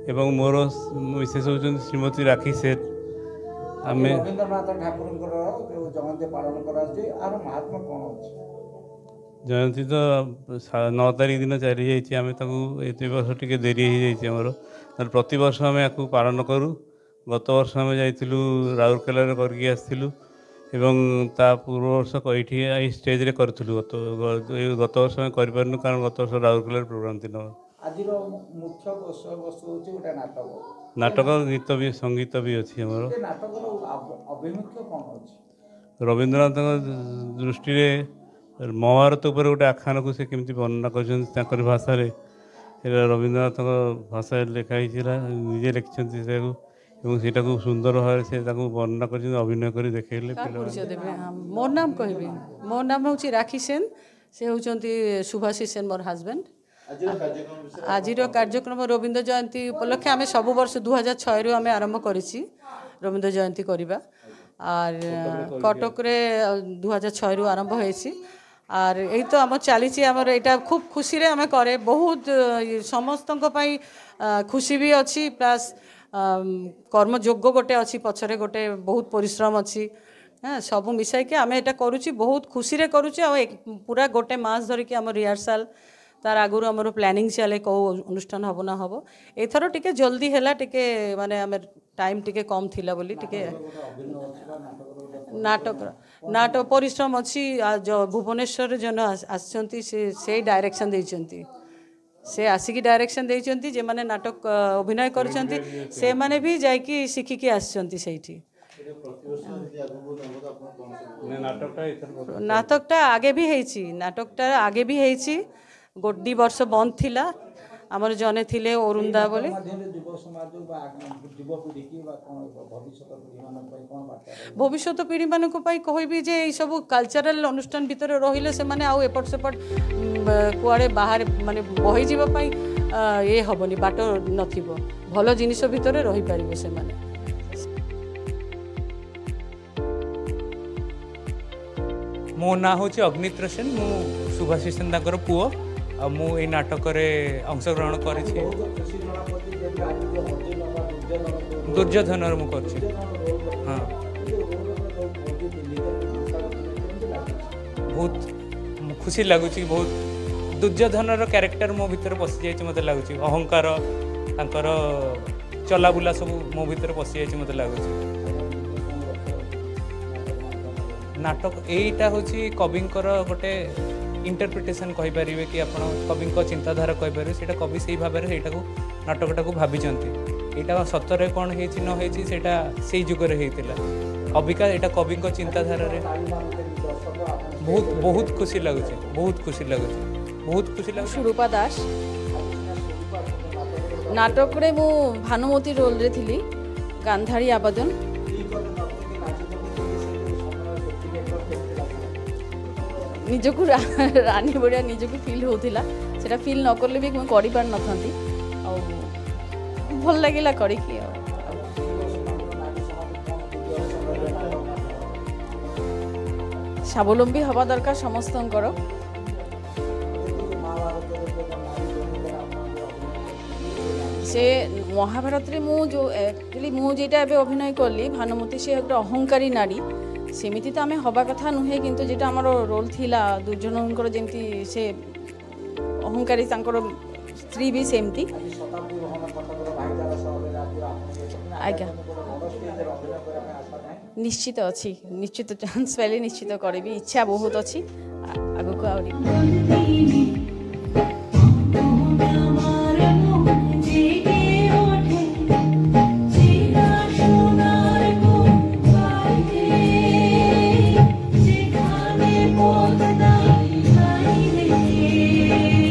एवं मोर मिसेस होउछन श्रीमती राखी सेठ आम रवींद्रनाथ ठाकुर जयंती पालन कर महात्मा कौन अच्छे जयंती तो 9 तारीख दिन चली जाइए ये वर्ष टी देरी हो प्रति वर्ष आम या पालन करूँ गत वर्ष आम जाइलु राउरकेला करके आसलु ता पूर्व वर्ष ये स्टेज रे करूँ गत वर्ष आम करूँ कारण गत वर्ष राउरकेला प्रोग्राम दिन आज मुख्य विषय वस्तु गोटे नाटक नाटक गीत भी संगीत भी अच्छी आमर नाटक अभिमुख्य कौन अच्छे रवींद्रनाथ दृष्टि महाभारत उपर गोटे आख्यान को से केमती वर्णना कर भाषा रवींद्रनाथ भाषा लिखाई निजे लिखिं से सुंदर भाव से वर्णना कर अभिनय कर देखले मो नाम कह मो नाम हूँ राखी सेन से होती सुभाषी सेन मोर हजबैंड आज कार्यक्रम रवींद्र जयंती उपलक्षे आम सब वर्ष 2006 रु आम आरंभ करी रवींद्र जयंती करवा और कटक रे 2006 रु आरंभ होइछि और यही तो आम चली आमर यहाँ खूब खुशी आम करे बहुत समस्त खुशी भी अच्छी प्लस कर्मयोग गोटे अच्छी पछरे गोटे बहुत परिश्रम अच्छी हाँ सब मिसाइक आम यहाँ करुँच बहुत खुशी करुँच पूरा गोटे मास धरिकी आम रिहर्साल तार आगुरी आमर प्लानिंग चले कौ अनुष्ठान हम ना हम एथर टिके जल्दी है टिके माने आम टाइम टिके कम थिला बोली टिके नाटक परिश्रम अच्छी भुवनेश्वर जन आसचंती से डायरेक्शन देइचंती से आसिकी डायरेक्शन देइचंती जे माने नाटक अभिनय करचंती से माने भी जाइकी शिखिकी आसचंती सेठी नाटकटा आगे भी हेछि नाटकटा आगे भी हेछि गोटी वर्ष बंद थिला आमर जने थिले अरुंदा बोले भविष्य पीढ़ी मानक कहबी जे ये सब कल्चरल अनुष्ठान भितर रहिले से माने आउ एपट सेपट कुआड़े बाहर माने बही जीवा ये हेनी बाट नथिबो भल जिनिस भितर रही पारिबे से माने मो ना हूँ अग्नित्र सेन मु सुभाषी सेन तांकर पुओ आ मु ए नाटक अंशग्रहण कर दुर्योधन मु कर हाँ बहुत खुशी लगुच बहुत दुर्योधन क्यारेक्टर मो भीतर पशि जाइए मत लगुच अहंकार तांकर चलाबुला सब मो भीतर पशि जाइए मत लगुच नाटक यहीटा हूँ कविंकर गोटे इंटरप्रिटेशन कहीपर कि आप कवि चिंताधारा कहीपर से कवि से भाव में यहाँ नाटकटा को भाई यहाँ सतरे कौन से जुगर होता अबिका यहाँ कवि चिंताधारा बहुत बहुत खुशी लगुच बहुत खुशी लगुच बहुत खुशी लगुच सुरूपा दास नाटक रे मु भानुमती रोल रे थिली गांधारी आवेदन निजक रानी बढ़िया निजक फिल होता से फिल न कले भी कर पार न भल लगे कर स्वावलम्बी हवा दरकार समस्त से महाभारत रे मु जो एक्चुअली मु जेटा अभिनय कली भानुमती से एक अहंकारी नारी सेमिति तो आम हवा कथा नुहे किंतु जेटा आमर रोल थिला दुर्योधन जमती से अहंकारी स्त्री भी सेमती आज्ञा निश्चित अच्छी निश्चित चांस पाइले निश्चित करी इच्छा बहुत अच्छी आगु आ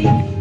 Bye.